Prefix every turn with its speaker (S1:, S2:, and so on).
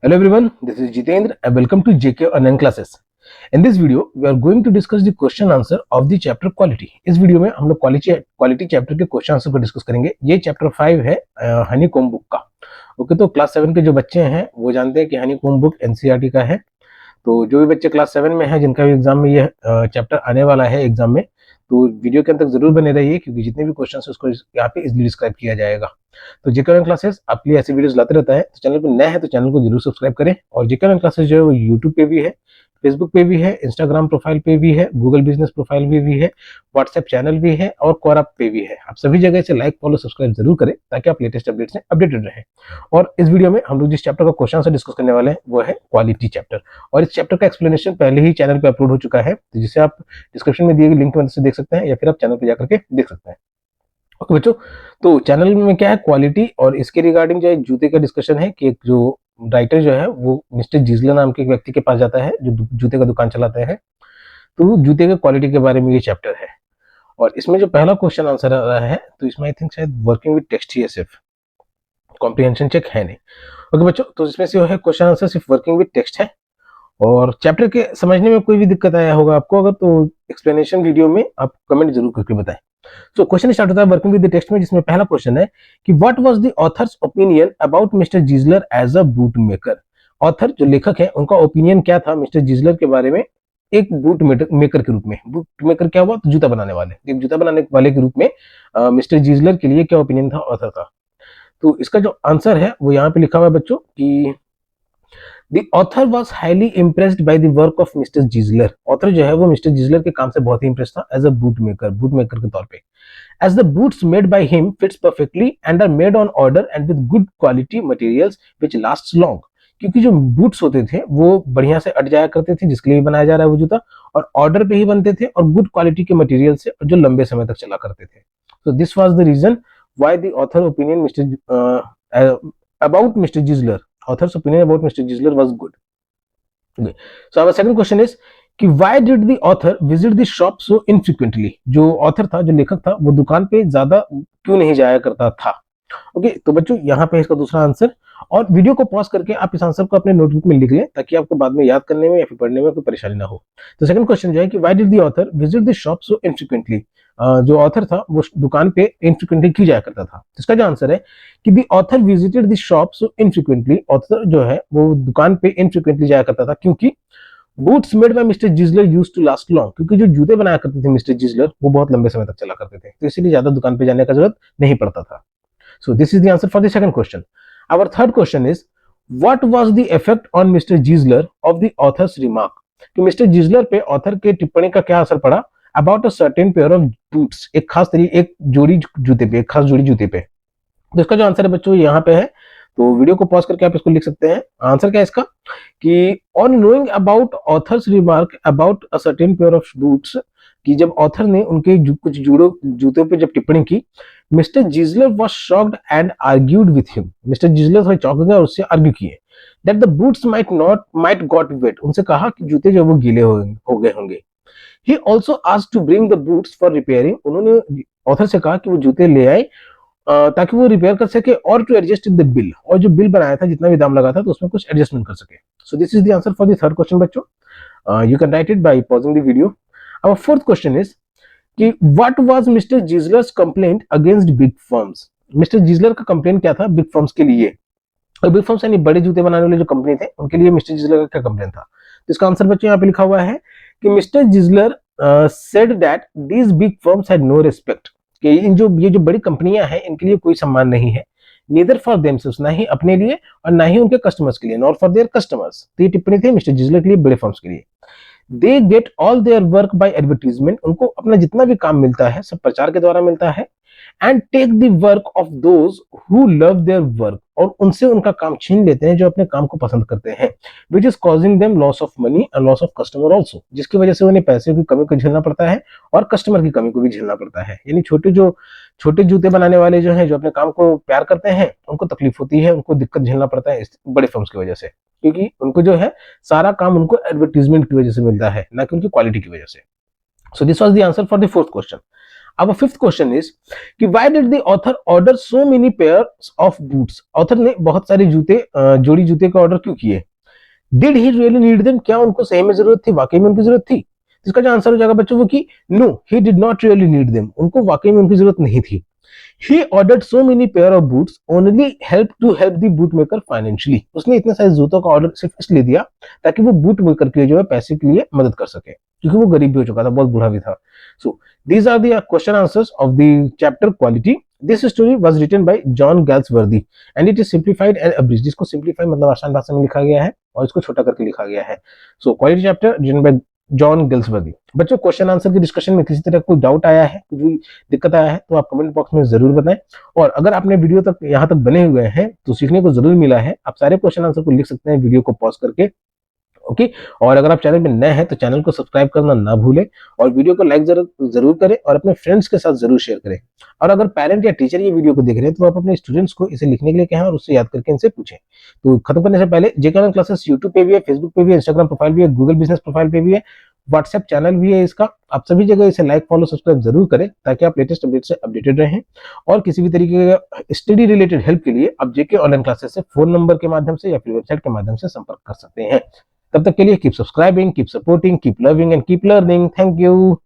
S1: Hello everyone, this is Jitendra and welcome to JK Online Classes. In this video, we are going to discuss the question answer of the chapter quality. इस video में हम लोग quality chapter के question answer को discuss करेंगे। ये chapter 5 है honeycomb book का। ओके, तो क्लास 7 के जो बच्चे हैं वो जानते हैं कि हनीकॉम्ब बुक एनसीईआरटी का है। तो जो भी बच्चे क्लास 7 में हैं जिनका भी एग्जाम में ये चैप्टर आने वाला है एग्जाम में, तो वीडियो के अंत तक जरूर बने रहिए क्योंकि जितने भी क्वेश्चन है उसको यहाँ पे इजिली डिस्क्राइब किया जाएगा। तो जेके ऑनलाइन क्लासेस आपके लिए ऐसी वीडियोस लाते रहता है, तो चैनल पर नए हैं तो चैनल को जरूर सब्सक्राइब करें। और जेके ऑनलाइन क्लासेस जो है वो यूट्यूब पे भी है, फेसबुक पे भी है, इंस्टाग्राम प्रोफाइल पे भी है, गूगल बिजनेस प्रोफाइल पे भी है, व्हाट्सएप चैनल भी है और क्वारा पे भी है। आप सभी जगह से लाइक फॉलो सब्सक्राइब जरूर करें ताकि आप लेटेस्ट अपडेट से अपडेटेड रहें। और इस वीडियो में हम लोग जिस चैप्टर का क्वेश्चन आंसर डिस्कस करने वाले हैं वो है क्वालिटी चैप्टर। और इस चैप्टर का एक्सप्लेनेशन पहले ही चैनल पे अपलोड हो चुका है, तो जिसे आप डिस्क्रिप्शन में दिए गए लिंक की मदद से देख सकते हैं या फिर आप चैनल पे जाकर के देख सकते हैं। ओके बच्चों, तो चैनल में क्या है क्वालिटी और इसके रिगार्डिंग जो है जूते का डिस्कशन है कि एक जो राइटर जो है वो मिस्टर जिजलर नाम के एक व्यक्ति के पास जाता है जो जूते का दुकान चलाते हैं। तो जूते के क्वालिटी के बारे में ये चैप्टर है। और इसमें जो पहला क्वेश्चन आंसर आ रहा है तो इसमें आई थिंक शायद वर्किंग विद टेक्स्ट ही सिर्फ कॉम्प्रिहेंशन चेक है नहीं। ओके बच्चों, तो इसमें से जो है क्वेश्चन आंसर सिर्फ वर्किंग विद टेक्स्ट है। और चैप्टर के समझने में कोई भी दिक्कत आया होगा आपको अगर, तो एक्सप्लेनेशन वीडियो में आप कमेंट जरूर करके बताएं। सो क्वेश्चन स्टार्ट होता है वर्किंग विद द टेक्स्ट में, जिसमें पहला क्वेश्चन है कि what was the author's opinion about mister Gessler as a boot maker. Author जो लेखक है उनका ओपिनियन क्या था मिस्टर जिजलर के बारे में एक बूट मेकर के रूप में। बूट मेकर क्या हुआ, तो जूता बनाने वाले, एक जूता बनाने वाले के रूप में मिस्टर जिजलर के लिए क्या ओपिनियन था ऑथर का। तो इसका जो आंसर है वो यहाँ पे लिखा हुआ है बच्चों कि The author was highly impressed by the work of Mr. Gisler. Author जो है वो मिस्टर जिजलर के काम से बहुत ही इंप्रेस था एज अ बूट मेकर के तौर पे। As the boots made by him fits perfectly and are made on order and with good quality materials which lasts long. क्योंकि जो बूट्स होते थे वो बढ़िया से अट जाया करते थे जिसके लिए बनाया जा रहा है वो जूता, और ऑर्डर पे ही बनते थे और गुड क्वालिटी के मटेरियल से जो लंबे समय तक चला करते थे। So this was the reason why the author opinion about Mr. Gisler. Author's opinion about Mr. Gisler was good. Okay. So our second question is कि why did the author visit the shop so infrequently? जो author था, जो लेखक था, वो दुकान पे ज्यादा क्यों नहीं जाया करता था। ओके, तो बच्चों यहाँ पे इसका दूसरा आंसर। और वीडियो को पॉज करके आप इस आंसर को अपने नोटबुक में लिख लें ताकि आपको बाद में याद करने में या फिर पढ़ने में कोई परेशानी ना हो। तो सेकंड क्वेश्चन जो है कि why did the author visit the shop so infrequently. जो ऑथर था वो दुकान पे इनफ्रीक्वेंटली क्यों जाया करता था। इसका जो आंसर है कि the author visited the shop so infrequently. Author जो है वो दुकान पे इनफ्रीक्वेंटली जाया करता था क्योंकि boots made by mister Gessler used to last long. क्योंकि जो जूते बनाया करते थे मिस्टर जिजलर वो बहुत लंबे समय तक चला करते थे, तो इसीलिए ज्यादा दुकान पे जाने का जरूरत नहीं पड़ता था। So this is the answer for the second question. Our third question is, what was the effect on Mr. Gisler of the author's remark? कि मिस्टर जिजलर पे ऑथर के टिप्पणी का क्या असर पड़ा about a certain pair of boots, एक खास जोड़ी जूते पे, एक खास जोड़ी जूते पे। तो इसका जो आंसर है बच्चों यहाँ पे है, तो वीडियो को पॉज करके आप इसको लिख सकते हैं। आंसर क्या है इसका कि on knowing about authors remark about a certain pair of boots, कि जब ऑथर ने उनके कुछ जूतों पे जब टिप्पणी की, mister Gessler was shocked and argued with him. Mister Gessler थोड़े चौंक गए और उससे आर्ग्यू किए that the boots might got wet. उनसे कहा कि जूते जो वो गीले हो गए होंगे। He also asked to bring the boots for repairing. उन्होंने ऑथर से कहा कि वो जूते ले आए ताकि वो रिपेयर कर सके और to adjust in the bill, और जो बिल बनाया था जितना भी दाम लगा था तो उसमें कुछ एडजस्टमेंट कर सके। So this is the answer for the third question बच्चों। You can write it by pausing the video. Our fourth question is कि what was Mr. Gisler's complaint against big firms? Mister Gessler का complaint क्या था big firms के लिए, और big firms यानी बड़े जूते बनाने वाले जो कंपनी थे उनके लिए मिस्टर जिजलर का क्या कंप्लेंट था। तो इसका आंसर बच्चों यहाँ पे लिखा हुआ है कि mister जिजलर said that these big firms had no respect, कि ये जो बड़ी कंपनियां हैं इनके लिए कोई सम्मान नहीं है। neither for themselves, ना ही अपने लिए और ना ही उनके कस्टमर्स के लिए, nor for their customers। तो ये टिप्पणी थी मिस्टर जिजलर के लिए बड़े फर्म्स के लिए। They get all their work by advertisement. उनको अपना जितना भी काम मिलता है सब प्रचार के द्वारा मिलता है। And take the work of those who love their work, और उनसे उनका काम छीन लेते हैं जो अपने काम को पसंद करते हैं। Which is causing them loss of money and loss of customer also, जिसकी वजह से उन्हें पैसे की कमी को झेलना पड़ता है और कस्टमर की कमी को भी झेलना पड़ता है। यानी छोटे जूते बनाने वाले जो हैं जो अपने काम को प्यार करते हैं उनको तकलीफ होती है, उनको दिक्कत झेलना पड़ता है इस बड़े फर्म्स की वजह से, क्योंकि उनको जो है सारा काम उनको एडवर्टीजमेंट की वजह से मिलता है, ना कि उनकी क्वालिटी की वजह से। So this was the answer for the fourth question. अब फिफ्थ क्वेश्चन इज कि why did the author order so many pairs of boots, author ने बहुत सारे जूते जोड़ी जूते का ऑर्डर क्यों किए? Did he really need them, क्या उनको सही में जरूरत थी, वाकई में उनकी जरूरत थी? इसका जो आंसर हो जाएगा बच्चों वो कि no he did not really need them, उनको वाकई में उनकी जरूरत नहीं थी। He ordered so many pair of boots only help the bootmaker financially, उसने इतने सारे जूतों का ऑर्डर सिर्फ इसलिए दिया ताकि वो बूट मेकर के लिए जो है पैसे के लिए मदद कर सके, क्योंकि वो गरीब भी हो चुका था, बहुत बूढ़ा भी था। So these are the question answers of the chapter Quality. This story was written by John Galsworthy and it is simplified and abridged, जिसको सिंप्लीफाई मतलब आसान भाषा में लिखा गया है और इसको छोटा करके लिखा गया है। So Quality chapter written by John Galsworthy. बच्चों क्वेश्चन आंसर की डिस्कशन में किसी तरह कोई डाउट आया है, कुछ भी दिक्कत आया है तो आप कमेंट बॉक्स में जरूर बताएं। और अगर आपने वीडियो तक यहाँ तक बने हुए हैं तो सीखने को जरूर मिला है, आप सारे क्वेश्चन आंसर को लिख सकते हैं वीडियो को पॉज करके। ओके, और अगर आप चैनल में नए हैं तो चैनल को सब्सक्राइब करना ना भूलें और वीडियो को लाइक जरूर करें और अपने फ्रेंड्स के साथ जरूर शेयर करें। और अगर पेरेंट या टीचर ये वीडियो को देख रहे हैं तो आप अपने स्टूडेंट्स को इसे लिखने के लिए कहें और उससे याद करके इनसे पूछें। तो खत्म करने से पहले जेके ऑनलाइन क्लासेस यूट्यूब पे भी है, फेसबुक पे भी है, इंस्टाग्राम प्रोफाइल भी है, गूगल बिजनेस प्रोफाइल पे भी है, व्हाट्सएप चैनल भी है इसका। आप सभी जगह इसे लाइक फॉलो सब्सक्राइब जरूर करें ताकि आप लेटेस्ट अपडेट से अपडेटेड रहें। और किसी भी तरीके का स्टडी रिलेटेड हेल्प के लिए आप जेके ऑनलाइन क्लासेस से फोन नंबर के माध्यम से या फिर वेबसाइट के माध्यम से संपर्क कर सकते हैं। तब तक के लिए keep subscribing, keep supporting, keep loving and keep learning. Thank you.